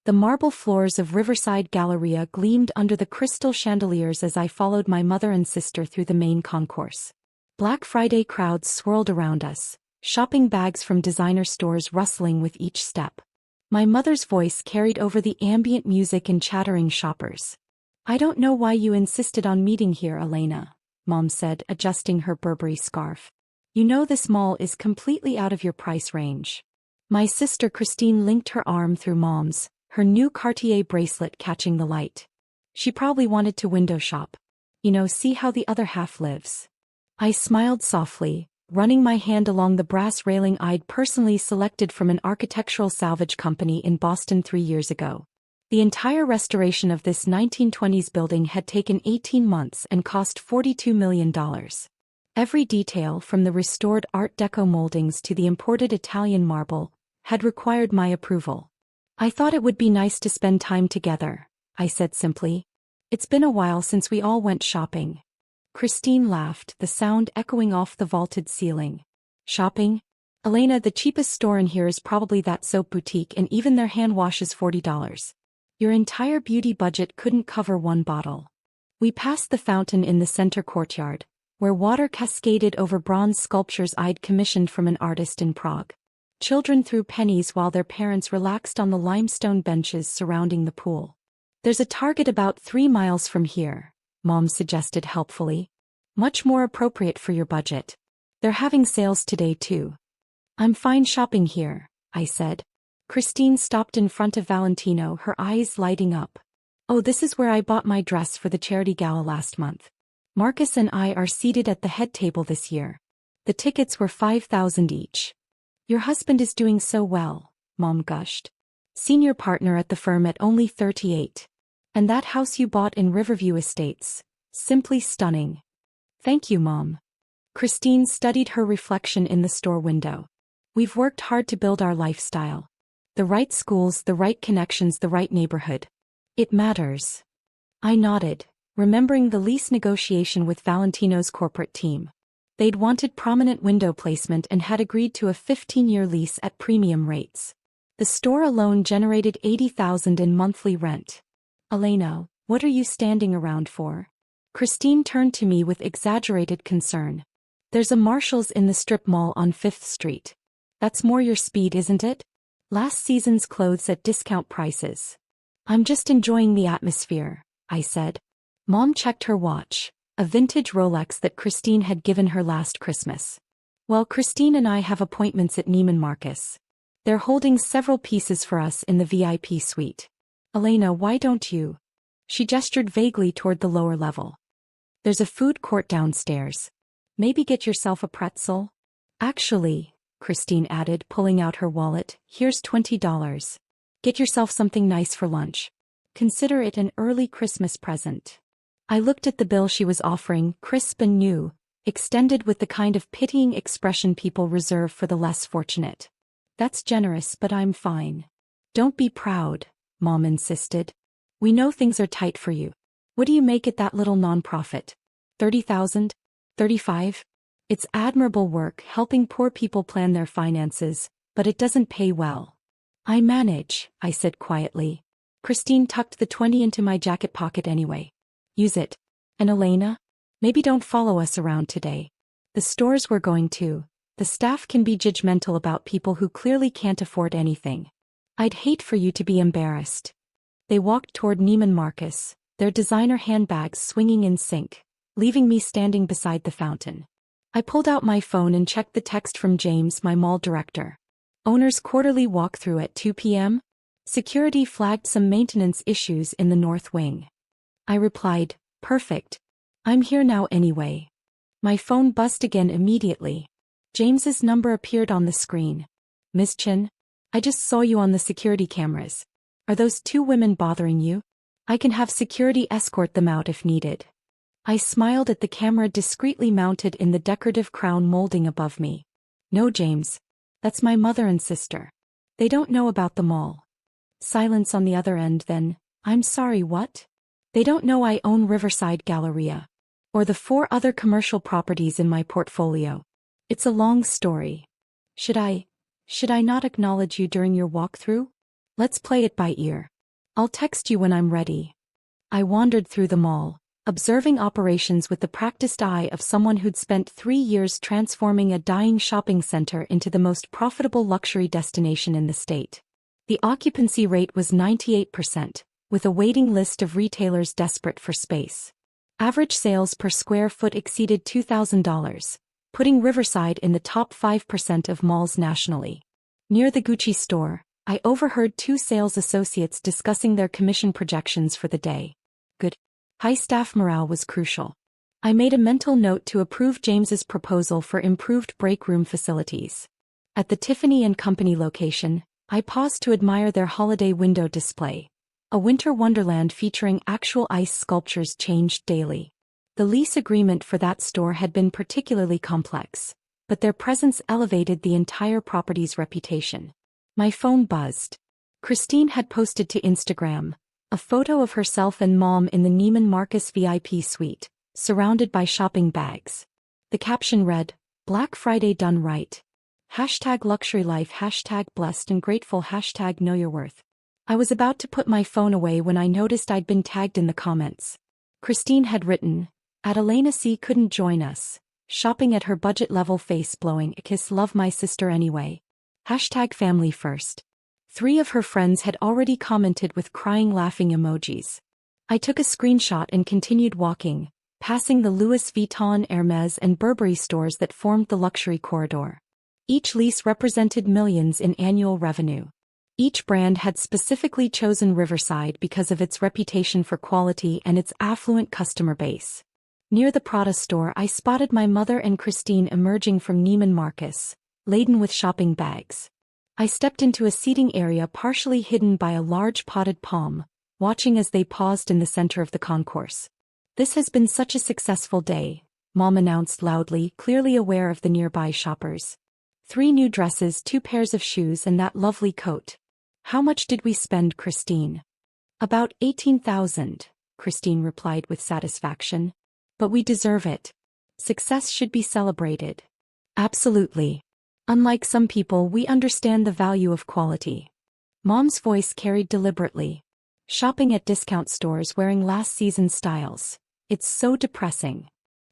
The marble floors of Riverside Galleria gleamed under the crystal chandeliers as I followed my mother and sister through the main concourse. Black Friday crowds swirled around us, shopping bags from designer stores rustling with each step. My mother's voice carried over the ambient music and chattering shoppers. "I don't know why you insisted on meeting here, Elena," Mom said, adjusting her Burberry scarf. "You know this mall is completely out of your price range." My sister Christine linked her arm through Mom's, her new Cartier bracelet catching the light. "She probably wanted to window shop. See how the other half lives." I smiled softly, running my hand along the brass railing I'd personally selected from an architectural salvage company in Boston 3 years ago. The entire restoration of this 1920s building had taken 18 months and cost $42 million. Every detail, from the restored Art Deco moldings to the imported Italian marble, had required my approval. "I thought it would be nice to spend time together," I said simply. "It's been a while since we all went shopping." Christine laughed, the sound echoing off the vaulted ceiling. "Shopping? Elena, the cheapest store in here is probably that soap boutique, and even their hand wash is $40. Your entire beauty budget couldn't cover one bottle." We passed the fountain in the center courtyard, where water cascaded over bronze sculptures I'd commissioned from an artist in Prague. Children threw pennies while their parents relaxed on the limestone benches surrounding the pool. "There's a Target about 3 miles from here," Mom suggested helpfully. "Much more appropriate for your budget. They're having sales today too." "I'm fine shopping here," I said. Christine stopped in front of Valentino, her eyes lighting up. "Oh, this is where I bought my dress for the charity gala last month. Marcus and I are seated at the head table this year. The tickets were $5,000 each." "Your husband is doing so well," Mom gushed. "Senior partner at the firm at only 38. And that house you bought in Riverview Estates. Simply stunning." "Thank you, Mom." Christine studied her reflection in the store window. "We've worked hard to build our lifestyle. The right schools, the right connections, the right neighborhood. It matters." I nodded, remembering the lease negotiation with Valentino's corporate team. They'd wanted prominent window placement and had agreed to a 15-year lease at premium rates. The store alone generated $80,000 in monthly rent. "Elena, what are you standing around for?" Christine turned to me with exaggerated concern. "There's a Marshall's in the strip mall on 5th Street. That's more your speed, isn't it? Last season's clothes at discount prices." "I'm just enjoying the atmosphere," I said. Mom checked her watch, a vintage Rolex that Christine had given her last Christmas. "Well, Christine and I have appointments at Neiman Marcus. They're holding several pieces for us in the VIP suite. Elena, why don't you?" She gestured vaguely toward the lower level. "There's a food court downstairs. Maybe get yourself a pretzel?" "Actually," Christine added, pulling out her wallet, "here's $20. Get yourself something nice for lunch. Consider it an early Christmas present." I looked at the bill she was offering, crisp and new, extended with the kind of pitying expression people reserve for the less fortunate. "That's generous, but I'm fine." "Don't be proud," Mom insisted. "We know things are tight for you. What do you make at that little nonprofit? 30,000? 35? It's admirable work helping poor people plan their finances, but it doesn't pay well." "I manage," I said quietly. Christine tucked the 20 into my jacket pocket anyway. "Use it. And Elena? Maybe don't follow us around today. The stores we're going to, the staff can be judgmental about people who clearly can't afford anything. I'd hate for you to be embarrassed." They walked toward Neiman Marcus, their designer handbags swinging in sync, leaving me standing beside the fountain. I pulled out my phone and checked the text from James, my mall director. "Owner's quarterly walkthrough at 2 p.m. Security flagged some maintenance issues in the north wing." I replied, "Perfect. I'm here now anyway." My phone buzzed again immediately. James's number appeared on the screen. "Ms. Chin? I just saw you on the security cameras. Are those 2 women bothering you? I can have security escort them out if needed." I smiled at the camera discreetly mounted in the decorative crown molding above me. "No, James. That's my mother and sister. They don't know about the mall." Silence on the other end then. "I'm sorry, what?" "They don't know I own Riverside Galleria. Or the 4 other commercial properties in my portfolio. It's a long story. Should I not acknowledge you during your walkthrough?" Let's play it by ear. I'll text you when I'm ready. I wandered through the mall, observing operations with the practiced eye of someone who'd spent 3 years transforming a dying shopping center into the most profitable luxury destination in the state. The occupancy rate was 98%, with a waiting list of retailers desperate for space. Average sales per square foot exceeded $2,000, putting Riverside in the top 5% of malls nationally. Near the Gucci store, I overheard 2 sales associates discussing their commission projections for the day. Good. High staff morale was crucial. I made a mental note to approve James's proposal for improved break room facilities. At the Tiffany & Company location, I paused to admire their holiday window display. A winter wonderland featuring actual ice sculptures changed daily. The lease agreement for that store had been particularly complex, but their presence elevated the entire property's reputation. My phone buzzed. Christine had posted to Instagram a photo of herself and Mom in the Neiman Marcus VIP suite, surrounded by shopping bags. The caption read, "Black Friday done right. #luxury life, #blessed and grateful, #know your worth." I was about to put my phone away when I noticed I'd been tagged in the comments. Christine had written, "Adelena C. couldn't join us. Shopping at her budget-level face blowing a kiss, love my sister anyway. #family first." 3 of her friends had already commented with crying laughing emojis. I took a screenshot and continued walking, passing the Louis Vuitton, Hermès and Burberry stores that formed the luxury corridor. Each lease represented millions in annual revenue. Each brand had specifically chosen Riverside because of its reputation for quality and its affluent customer base. Near the Prada store, I spotted my mother and Christine emerging from Neiman Marcus, laden with shopping bags. I stepped into a seating area partially hidden by a large potted palm, watching as they paused in the center of the concourse. "This has been such a successful day," Mom announced loudly, clearly aware of the nearby shoppers. 3 new dresses, 2 pairs of shoes and that lovely coat. "How much did we spend, Christine?" "About 18,000, Christine replied with satisfaction. "But we deserve it. Success should be celebrated." "Absolutely. Unlike some people, we understand the value of quality." Mom's voice carried deliberately. "Shopping at discount stores wearing last season's styles. It's so depressing."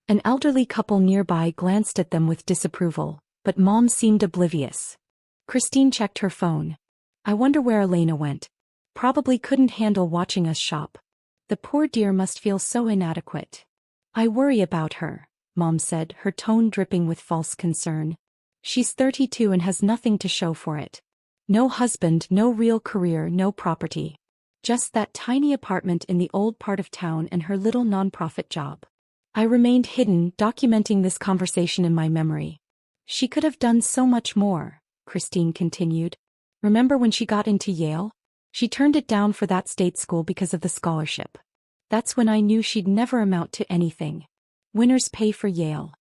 An elderly couple nearby glanced at them with disapproval, but Mom seemed oblivious. Christine checked her phone. "I wonder where Elena went. Probably couldn't handle watching us shop. The poor dear must feel so inadequate." "I worry about her," Mom said, her tone dripping with false concern. "She's 32 and has nothing to show for it. No husband, no real career, no property. Just that tiny apartment in the old part of town and her little nonprofit job." I remained hidden, documenting this conversation in my memory. "She could have done so much more," Christine continued. "Remember when she got into Yale? She turned it down for that state school because of the scholarship. That's when I knew she'd never amount to anything. Winners pay for Yale."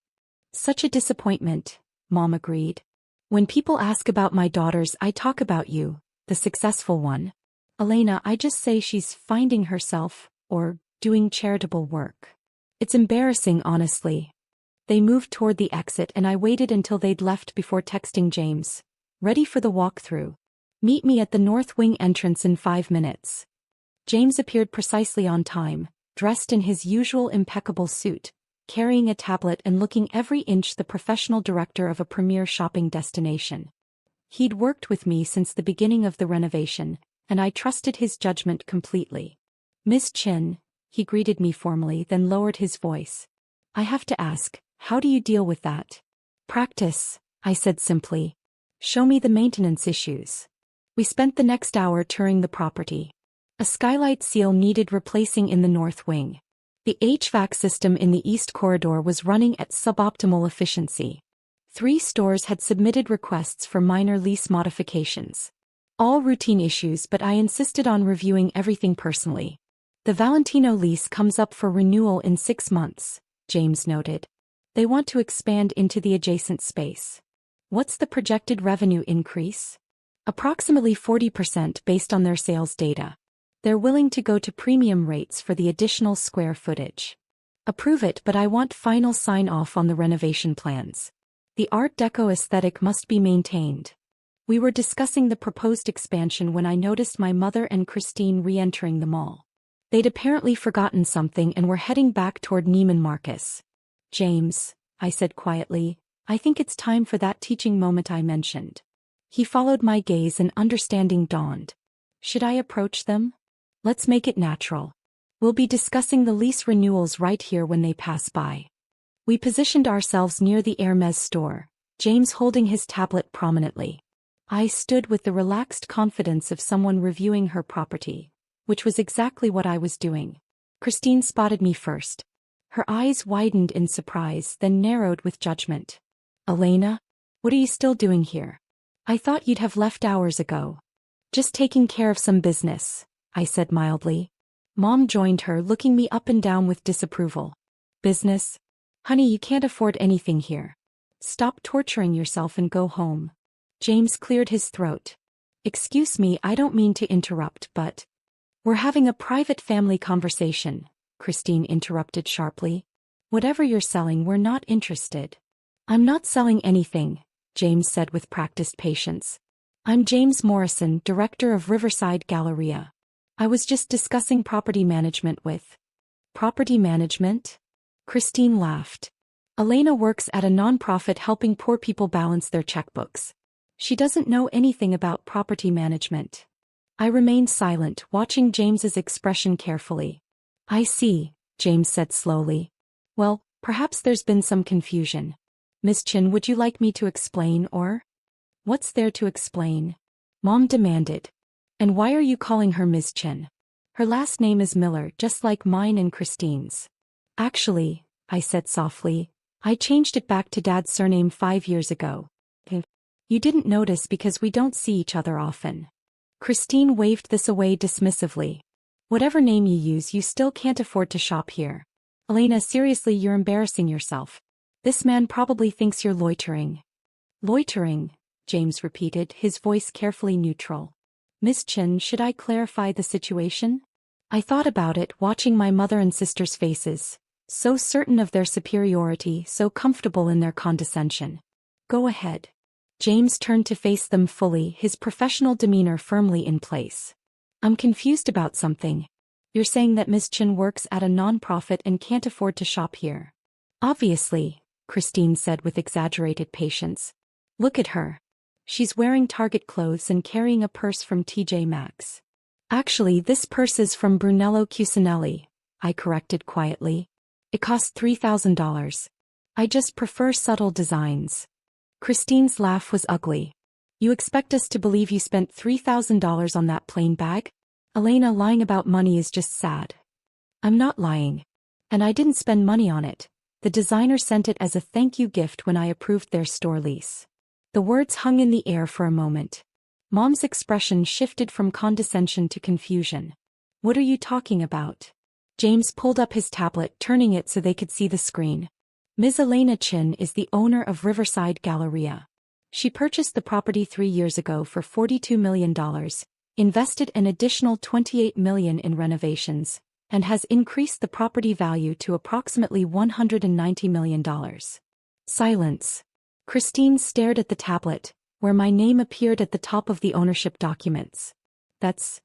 "Such a disappointment," Mom agreed. "When people ask about my daughters, I talk about you, the successful one. Elena, I just say she's finding herself, or doing charitable work. It's embarrassing, honestly." They moved toward the exit and I waited until they'd left before texting James. "Ready for the walkthrough. Meet me at the North Wing entrance in 5 minutes." James appeared precisely on time, dressed in his usual impeccable suit, carrying a tablet and looking every inch the professional director of a premier shopping destination. He'd worked with me since the beginning of the renovation, and I trusted his judgment completely. "Miss Chin," he greeted me formally, then lowered his voice. "I have to ask, how do you deal with that?" "Practice," I said simply. "Show me the maintenance issues." We spent the next hour touring the property. A skylight seal needed replacing in the north wing. The HVAC system in the east corridor was running at suboptimal efficiency. 3 stores had submitted requests for minor lease modifications. All routine issues, but I insisted on reviewing everything personally. "The Valentino lease comes up for renewal in 6 months, James noted. "They want to expand into the adjacent space." "What's the projected revenue increase?" "Approximately 40% based on their sales data. They're willing to go to premium rates for the additional square footage." "Approve it, but I want final sign-off on the renovation plans. The Art Deco aesthetic must be maintained." We were discussing the proposed expansion when I noticed my mother and Christine re-entering the mall. They'd apparently forgotten something and were heading back toward Neiman Marcus. "James," I said quietly, "I think it's time for that teaching moment I mentioned." He followed my gaze and understanding dawned. "Should I approach them? Let's make it natural. We'll be discussing the lease renewals right here when they pass by." We positioned ourselves near the Hermes store, James holding his tablet prominently. I stood with the relaxed confidence of someone reviewing her property, which was exactly what I was doing. Christine spotted me first. Her eyes widened in surprise, then narrowed with judgment. "Elena? What are you still doing here? I thought you'd have left hours ago." "Just taking care of some business," I said mildly. Mom joined her, looking me up and down with disapproval. "Business? Honey, you can't afford anything here. Stop torturing yourself and go home." James cleared his throat. "Excuse me, I don't mean to interrupt, but—" "We're having a private family conversation," Christine interrupted sharply. "Whatever you're selling, we're not interested." "I'm not selling anything," James said with practiced patience. "I'm James Morrison, director of Riverside Galleria. I was just discussing property management with—" "Property management?" Christine laughed. "Elena works at a nonprofit helping poor people balance their checkbooks. She doesn't know anything about property management." I remained silent, watching James's expression carefully. "I see," James said slowly. "Well, perhaps there's been some confusion. Miss Chin, would you like me to explain or—" "What's there to explain?" Mom demanded. "And why are you calling her Ms. Chin? Her last name is Miller, just like mine and Christine's." "Actually," I said softly, "I changed it back to Dad's surname 5 years ago. You didn't notice because we don't see each other often." Christine waved this away dismissively. "Whatever name you use, you still can't afford to shop here. Elena, seriously, you're embarrassing yourself. This man probably thinks you're loitering." "Loitering?" James repeated, his voice carefully neutral. "Miss Chin, should I clarify the situation?" I thought about it, watching my mother and sister's faces, so certain of their superiority, so comfortable in their condescension. "Go ahead." James turned to face them fully, his professional demeanor firmly in place. "I'm confused about something. You're saying that Miss Chin works at a nonprofit and can't afford to shop here." "Obviously," Christine said with exaggerated patience. "Look at her. She's wearing Target clothes and carrying a purse from TJ Maxx." "Actually, this purse is from Brunello Cucinelli," I corrected quietly. "It cost $3,000. I just prefer subtle designs." Christine's laugh was ugly. "You expect us to believe you spent $3,000 on that plain bag? Elena, lying about money is just sad." "I'm not lying. And I didn't spend money on it. The designer sent it as a thank you gift when I approved their store lease." The words hung in the air for a moment. Mom's expression shifted from condescension to confusion. "What are you talking about?" James pulled up his tablet, turning it so they could see the screen. "Ms. Elena Chin is the owner of Riverside Galleria. She purchased the property 3 years ago for $42 million, invested an additional $28 million in renovations, and has increased the property value to approximately $190 million. Silence. Christine stared at the tablet, where my name appeared at the top of the ownership documents. That's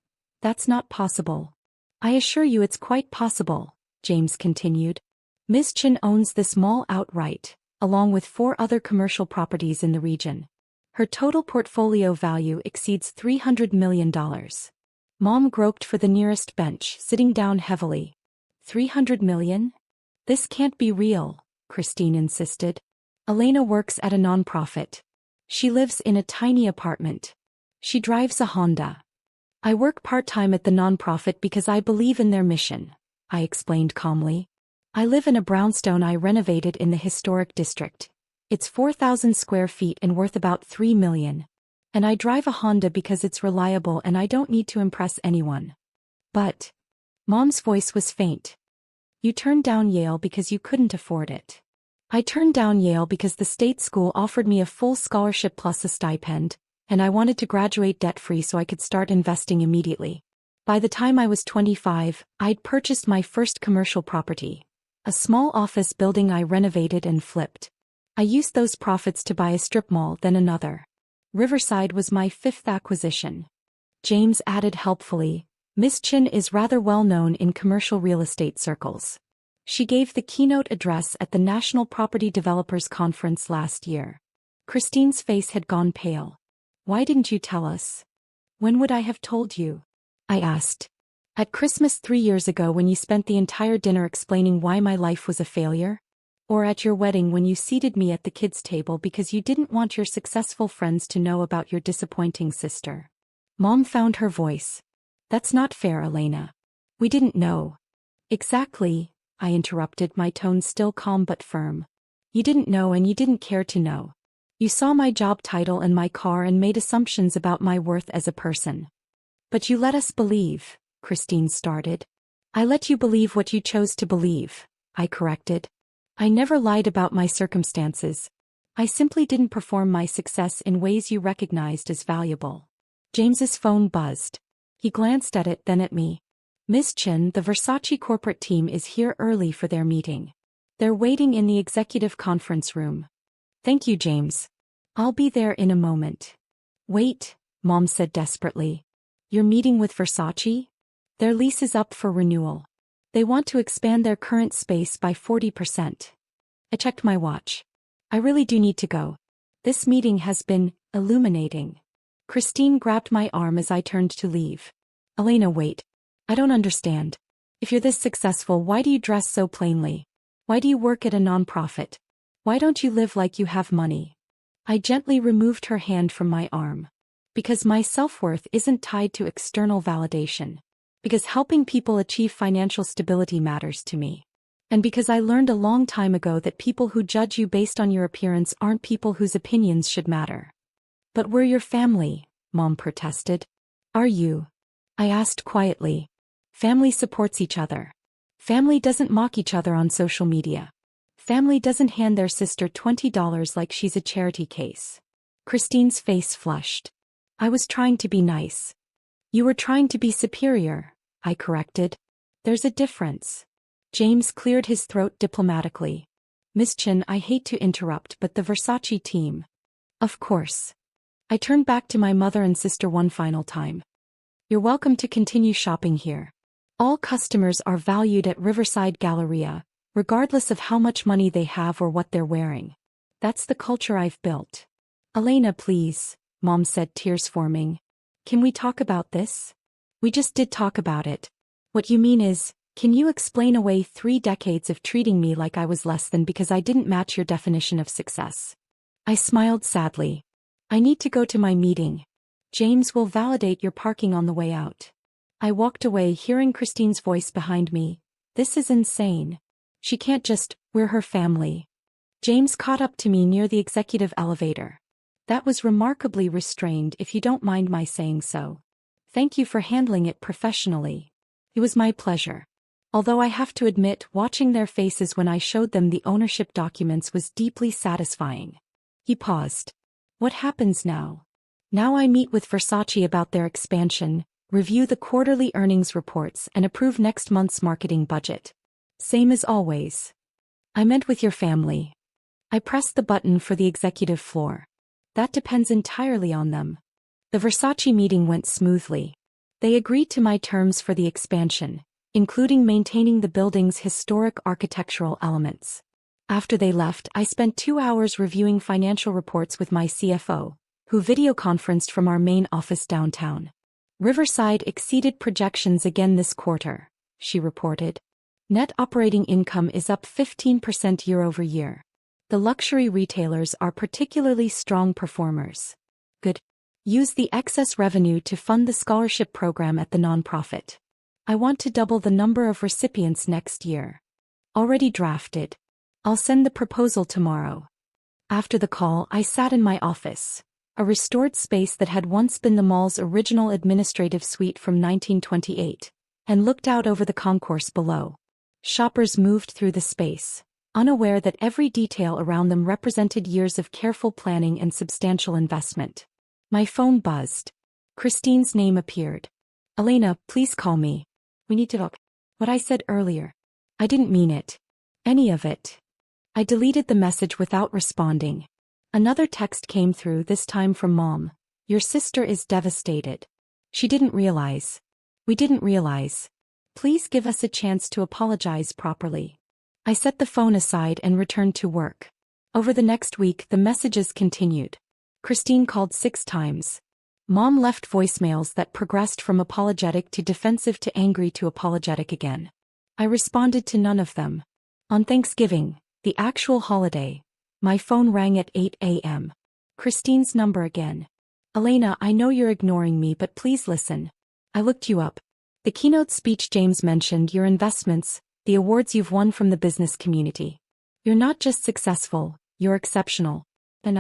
not possible." "I assure you it's quite possible," James continued. "Ms. Chin owns this mall outright, along with 4 other commercial properties in the region. Her total portfolio value exceeds $300 million. Mom groped for the nearest bench, sitting down heavily. $300 million? This can't be real, Christine insisted. Elena works at a nonprofit. She lives in a tiny apartment. She drives a Honda. I work part-time at the nonprofit because I believe in their mission, I explained calmly. I live in a brownstone I renovated in the historic district. It's 4,000 square feet and worth about $3 million. And I drive a Honda because it's reliable and I don't need to impress anyone. But Mom's voice was faint. You turned down Yale because you couldn't afford it. I turned down Yale because the state school offered me a full scholarship plus a stipend, and I wanted to graduate debt-free so I could start investing immediately. By the time I was 25, I'd purchased my first commercial property, a small office building I renovated and flipped. I used those profits to buy a strip mall, then another. Riverside was my fifth acquisition. James added helpfully, Miss Chin is rather well known in commercial real estate circles. She gave the keynote address at the National Property Developers Conference last year. Christine's face had gone pale. Why didn't you tell us? When would I have told you? I asked. At Christmas 3 years ago when you spent the entire dinner explaining why my life was a failure? Or at your wedding when you seated me at the kids' table because you didn't want your successful friends to know about your disappointing sister? Mom found her voice. That's not fair, Elena. We didn't know. Exactly, I interrupted, my tone still calm but firm. You didn't know and you didn't care to know. You saw my job title and my car and made assumptions about my worth as a person. But you let us believe, Christine started. I let you believe what you chose to believe, I corrected. I never lied about my circumstances. I simply didn't perform my success in ways you recognized as valuable. James's phone buzzed. He glanced at it, then at me. Miss Chin, the Versace corporate team is here early for their meeting. They're waiting in the executive conference room. Thank you, James. I'll be there in a moment. Wait, Mom said desperately. You're meeting with Versace? Their lease is up for renewal. They want to expand their current space by 40%. I checked my watch. I really do need to go. This meeting has been illuminating. Christine grabbed my arm as I turned to leave. Elena, wait. I don't understand. If you're this successful, why do you dress so plainly? Why do you work at a nonprofit? Why don't you live like you have money? I gently removed her hand from my arm. Because my self-worth isn't tied to external validation. Because helping people achieve financial stability matters to me. And because I learned a long time ago that people who judge you based on your appearance aren't people whose opinions should matter. But we're your family, Mom protested. Are you? I asked quietly. Family supports each other. Family doesn't mock each other on social media. Family doesn't hand their sister $20 like she's a charity case. Christine's face flushed. I was trying to be nice. You were trying to be superior, I corrected. There's a difference. James cleared his throat diplomatically. Miss Chin, I hate to interrupt, but the Versace team. Of course. I turned back to my mother and sister one final time. You're welcome to continue shopping here. All customers are valued at Riverside Galleria, regardless of how much money they have or what they're wearing. That's the culture I've built. Elena, please, Mom said, tears forming. Can we talk about this? We just did talk about it. What you mean is, can you explain away 3 decades of treating me like I was less than because I didn't match your definition of success? I smiled sadly. I need to go to my meeting. James will validate your parking on the way out. I walked away, hearing Christine's voice behind me. This is insane. She can't just, we're her family. James caught up to me near the executive elevator. That was remarkably restrained, if you don't mind my saying so. Thank you for handling it professionally. It was my pleasure. Although I have to admit, watching their faces when I showed them the ownership documents was deeply satisfying. He paused. What happens now? Now I meet with Versace about their expansion, review the quarterly earnings reports and approve next month's marketing budget. Same as always. I meant with your family. I pressed the button for the executive floor. That depends entirely on them. The Versace meeting went smoothly. They agreed to my terms for the expansion, including maintaining the building's historic architectural elements. After they left, I spent 2 hours reviewing financial reports with my CFO, who videoconferenced from our main office downtown. Riverside exceeded projections again this quarter, she reported. Net operating income is up 15% year-over-year. The luxury retailers are particularly strong performers. Good. Use the excess revenue to fund the scholarship program at the nonprofit. I want to double the number of recipients next year. Already drafted. I'll send the proposal tomorrow. After the call, I sat in my office, a restored space that had once been the mall's original administrative suite from 1928, and looked out over the concourse below. Shoppers moved through the space, unaware that every detail around them represented years of careful planning and substantial investment. My phone buzzed. Christine's name appeared. Elena, please call me. We need to talk. What I said earlier. I didn't mean it. Any of it. I deleted the message without responding. Another text came through, this time from Mom. Your sister is devastated. She didn't realize. We didn't realize. Please give us a chance to apologize properly. I set the phone aside and returned to work. Over the next week, the messages continued. Christine called 6 times. Mom left voicemails that progressed from apologetic to defensive to angry to apologetic again. I responded to none of them. On Thanksgiving, the actual holiday, my phone rang at 8 a.m. Christine's number again. Elena, I know you're ignoring me, but please listen. I looked you up. The keynote speech James mentioned, your investments, the awards you've won from the business community. You're not just successful, you're exceptional. And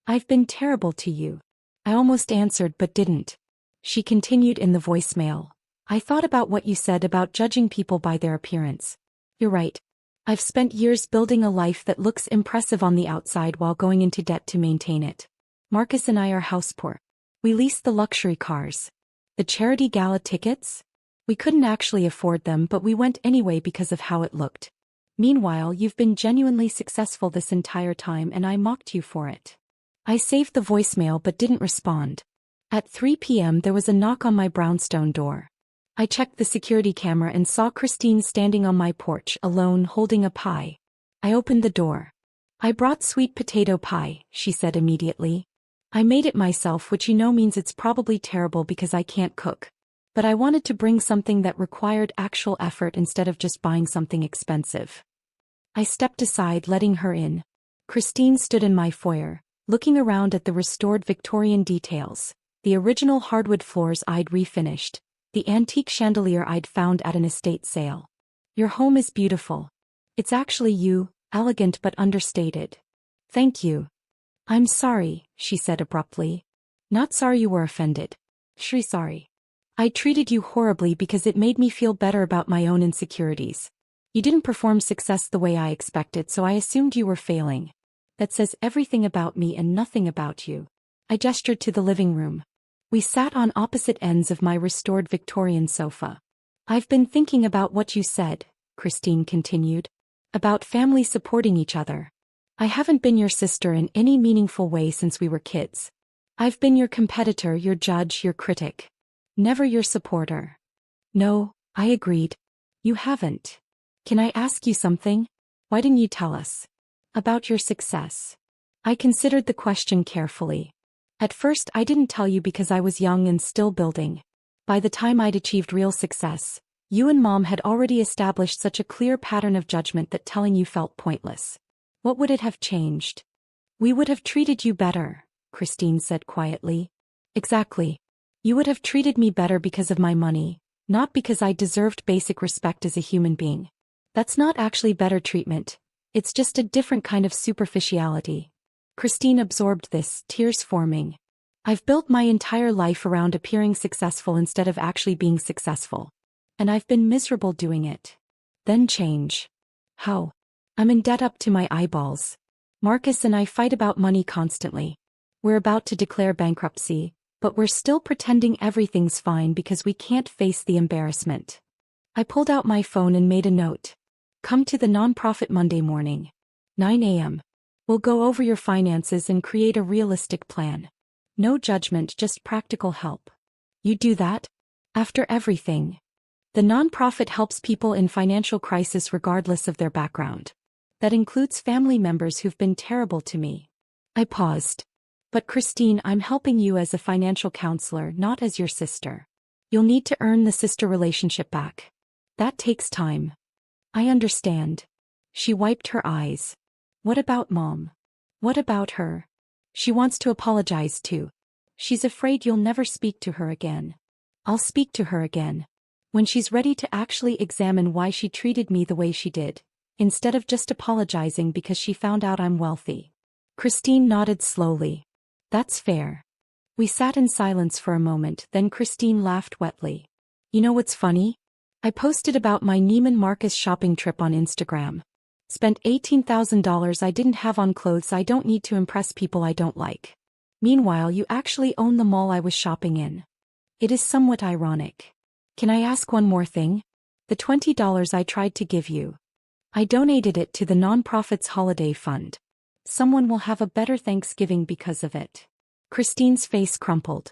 I've been terrible to you. I almost answered but didn't. She continued in the voicemail. I thought about what you said about judging people by their appearance. You're right. I've spent years building a life that looks impressive on the outside while going into debt to maintain it. Marcus and I are house poor. We leased the luxury cars. The charity gala tickets? We couldn't actually afford them, but we went anyway because of how it looked. Meanwhile, you've been genuinely successful this entire time and I mocked you for it. I saved the voicemail but didn't respond. At 3 p.m. there was a knock on my brownstone door. I checked the security camera and saw Christine standing on my porch alone holding a pie. I opened the door. I brought sweet potato pie, she said immediately. I made it myself, which you know means it's probably terrible because I can't cook. But I wanted to bring something that required actual effort instead of just buying something expensive. I stepped aside, letting her in. Christine stood in my foyer, looking around at the restored Victorian details, the original hardwood floors I'd refinished, the antique chandelier I'd found at an estate sale. Your home is beautiful. It's actually you, elegant but understated. Thank you. I'm sorry, she said abruptly. Not sorry you were offended. Shri sorry. I treated you horribly because it made me feel better about my own insecurities. You didn't perform success the way I expected, so I assumed you were failing. That says everything about me and nothing about you. I gestured to the living room. We sat on opposite ends of my restored Victorian sofa. I've been thinking about what you said, Christine continued. About family supporting each other. I haven't been your sister in any meaningful way since we were kids. I've been your competitor, your judge, your critic. Never your supporter. No, I agreed. You haven't. Can I ask you something? Why didn't you tell us about your success? I considered the question carefully. At first I didn't tell you because I was young and still building. By the time I'd achieved real success, you and Mom had already established such a clear pattern of judgment that telling you felt pointless. What would it have changed? We would have treated you better, Christine said quietly. Exactly. You would have treated me better because of my money, not because I deserved basic respect as a human being. That's not actually better treatment. It's just a different kind of superficiality. Christine absorbed this, tears forming. I've built my entire life around appearing successful instead of actually being successful. And I've been miserable doing it. Then change. How? I'm in debt up to my eyeballs. Marcus and I fight about money constantly. We're about to declare bankruptcy, but we're still pretending everything's fine because we can't face the embarrassment. I pulled out my phone and made a note. Come to the nonprofit Monday morning. 9 a.m. We'll go over your finances and create a realistic plan. No judgment, just practical help. You do that? After everything. The nonprofit helps people in financial crisis regardless of their background. That includes family members who've been terrible to me. I paused. But Christine, I'm helping you as a financial counselor, not as your sister. You'll need to earn the sister relationship back. That takes time. I understand. She wiped her eyes. What about Mom? What about her? She wants to apologize too. She's afraid you'll never speak to her again. I'll speak to her again. When she's ready to actually examine why she treated me the way she did, instead of just apologizing because she found out I'm wealthy. Christine nodded slowly. That's fair. We sat in silence for a moment, then Christine laughed wetly. You know what's funny? I posted about my Neiman Marcus shopping trip on Instagram. Spent $18,000 I didn't have on clothes I don't need to impress people I don't like. Meanwhile, you actually own the mall I was shopping in. It is somewhat ironic. Can I ask one more thing? The $20 I tried to give you. I donated it to the nonprofit's holiday fund. Someone will have a better Thanksgiving because of it. Christine's face crumpled.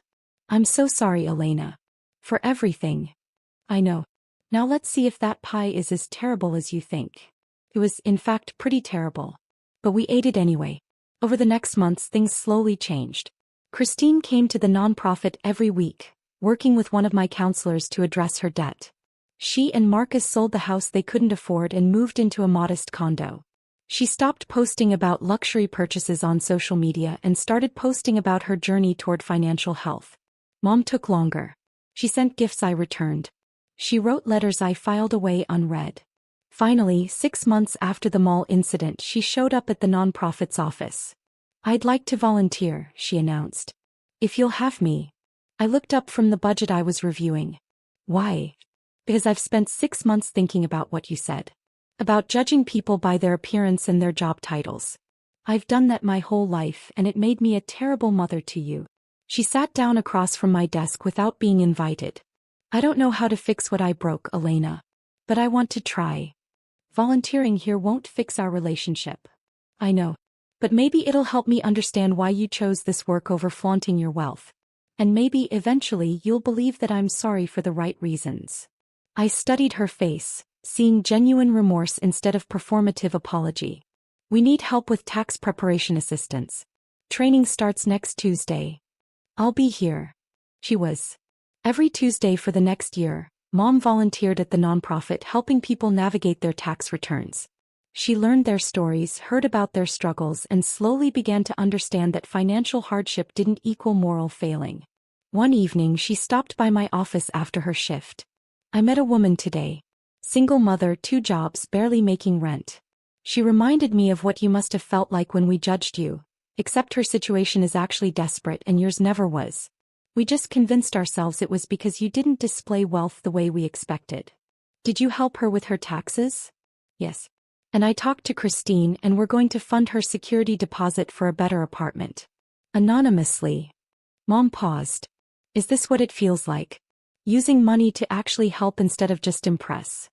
I'm so sorry, Elena. For everything. I know. Now let's see if that pie is as terrible as you think. It was, in fact, pretty terrible. But we ate it anyway. Over the next months, things slowly changed. Christine came to the nonprofit every week, working with one of my counselors to address her debt. She and Marcus sold the house they couldn't afford and moved into a modest condo. She stopped posting about luxury purchases on social media and started posting about her journey toward financial health. Mom took longer. She sent gifts I returned. She wrote letters I filed away unread. Finally, 6 months after the mall incident, she showed up at the nonprofit's office. I'd like to volunteer, she announced. If you'll have me. I looked up from the budget I was reviewing. Why? Because I've spent 6 months thinking about what you said. About judging people by their appearance and their job titles. I've done that my whole life, and it made me a terrible mother to you. She sat down across from my desk without being invited. I don't know how to fix what I broke, Elena. But I want to try. Volunteering here won't fix our relationship. I know. But maybe it'll help me understand why you chose this work over flaunting your wealth. And maybe eventually you'll believe that I'm sorry for the right reasons. I studied her face, seeing genuine remorse instead of performative apology. We need help with tax preparation assistance. Training starts next Tuesday. I'll be here. She was. Every Tuesday for the next year, Mom volunteered at the nonprofit helping people navigate their tax returns. She learned their stories, heard about their struggles, and slowly began to understand that financial hardship didn't equal moral failing. One evening she stopped by my office after her shift. I met a woman today. Single mother, 2 jobs, barely making rent. She reminded me of what you must have felt like when we judged you, except her situation is actually desperate and yours never was. We just convinced ourselves it was because you didn't display wealth the way we expected. Did you help her with her taxes? Yes. And I talked to Christine and we're going to fund her security deposit for a better apartment. Anonymously. Mom paused. Is this what it feels like? Using money to actually help instead of just impress?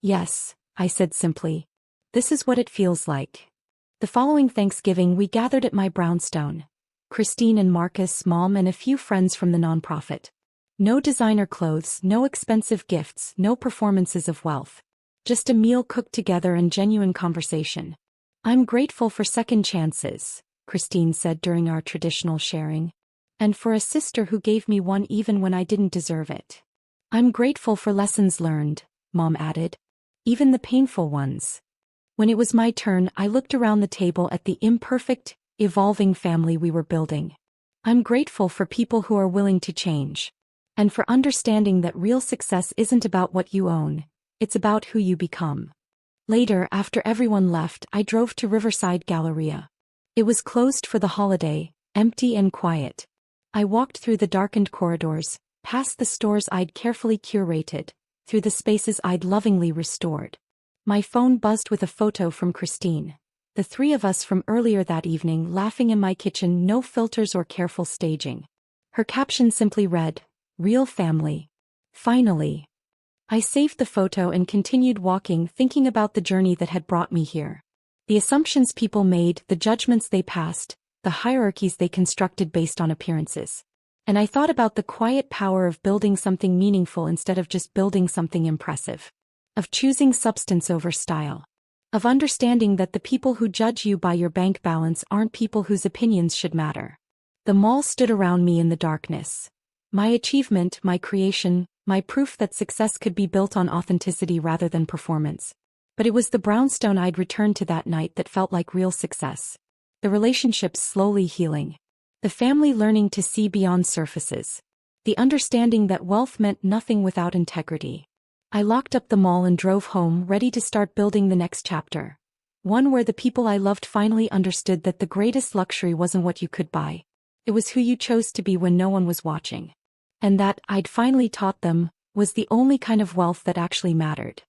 Yes, I said simply. This is what it feels like. The following Thanksgiving we gathered at my brownstone. Christine and Marcus, Mom, and a few friends from the nonprofit. No designer clothes, no expensive gifts, no performances of wealth. Just a meal cooked together and genuine conversation. I'm grateful for second chances, Christine said during our traditional sharing. And for a sister who gave me one even when I didn't deserve it. I'm grateful for lessons learned, Mom added. Even the painful ones. When it was my turn, I looked around the table at the imperfect, evolving family we were building. I'm grateful for people who are willing to change. And for understanding that real success isn't about what you own, it's about who you become. Later, after everyone left, I drove to Riverside Galleria. It was closed for the holiday, empty and quiet. I walked through the darkened corridors, past the stores I'd carefully curated, through the spaces I'd lovingly restored. My phone buzzed with a photo from Christine. The 3 of us from earlier that evening laughing in my kitchen, no filters or careful staging. Her caption simply read, "Real family." Finally. I saved the photo and continued walking, thinking about the journey that had brought me here. The assumptions people made, the judgments they passed, the hierarchies they constructed based on appearances. And I thought about the quiet power of building something meaningful instead of just building something impressive. Of choosing substance over style. Of understanding that the people who judge you by your bank balance aren't people whose opinions should matter. The mall stood around me in the darkness. My achievement, my creation, my proof that success could be built on authenticity rather than performance. But it was the brownstone I'd returned to that night that felt like real success. The relationships slowly healing. The family learning to see beyond surfaces. The understanding that wealth meant nothing without integrity. I locked up the mall and drove home, ready to start building the next chapter. One where the people I loved finally understood that the greatest luxury wasn't what you could buy. It was who you chose to be when no one was watching. And that, I'd finally taught them, was the only kind of wealth that actually mattered.